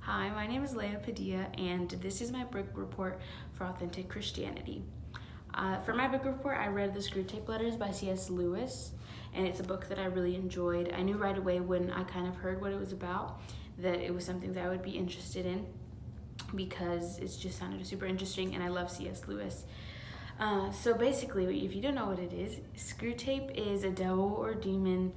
Hi, my name is Leah Padilla, and this is my book report for Authentic Christianity. For my book report, I read The Screwtape Letters by C.S. Lewis, and it's a book that I really enjoyed. I knew right away when I kind of heard what it was about that it was something that I would be interested in because it just sounded super interesting, and I love C.S. Lewis. So basically, if you don't know what it is, Screwtape is a devil or demon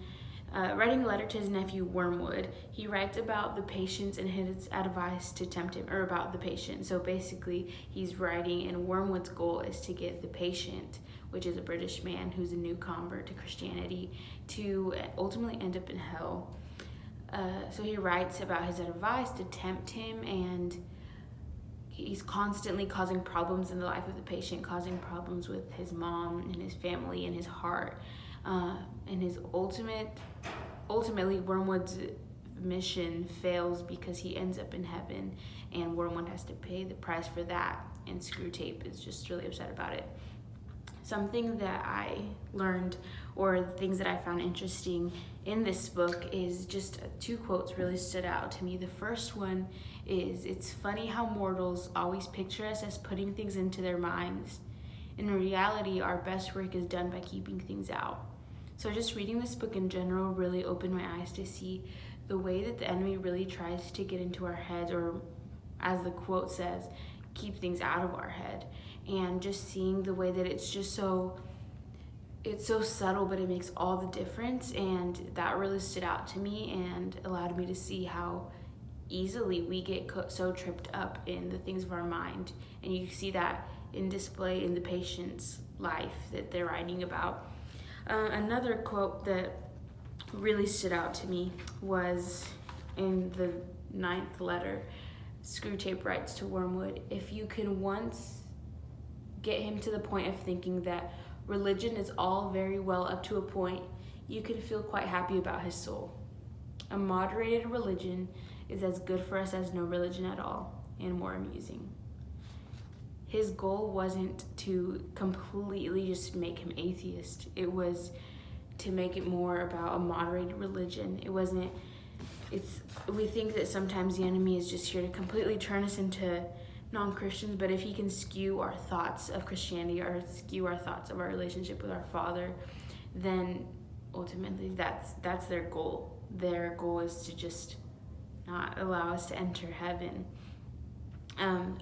writing a letter to his nephew Wormwood. He writes about the patients and his advice to tempt him, or about the patient. So basically, he's writing, and Wormwood's goal is to get the patient, which is a British man who's a new convert to Christianity, to ultimately end up in hell. So he writes about his advice to tempt him, and he's constantly causing problems in the life of the patient, causing problems with his mom and his family and his heart. And his ultimately Wormwood's mission fails because he ends up in heaven, and Wormwood has to pay the price for that, and Screwtape is just really upset about it. Something that I learned, or things that I found interesting in this book, is just two quotes really stood out to me. The first one is, "It's funny how mortals always picture us as putting things into their minds. In reality, our best work is done by keeping things out." So just reading this book in general really opened my eyes to see the way that the enemy really tries to get into our heads, or as the quote says, keep things out of our head. And just seeing the way that it's so subtle, but it makes all the difference. And that really stood out to me and allowed me to see how easily we get so tripped up in the things of our mind. And you see that in display in the patient's life that they're writing about. Another quote that really stood out to me was in the 9th letter. Screwtape writes to Wormwood, "If you can once get him to the point of thinking that religion is all very well up to a point, you can feel quite happy about his soul. A moderated religion is as good for us as no religion at all, and more amusing." His goal wasn't to completely just make him atheist. It was to make it more about a moderated religion. We think that sometimes the enemy is just here to completely turn us into non-Christians, but if he can skew our thoughts of Christianity or skew our thoughts of our relationship with our Father, then ultimately that's their goal. Their goal is to just not allow us to enter heaven.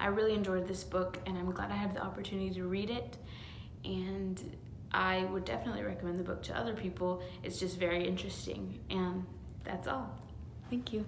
I really enjoyed this book, and I'm glad I had the opportunity to read it, and I would definitely recommend the book to other people. It's just very interesting, and that's all. Thank you.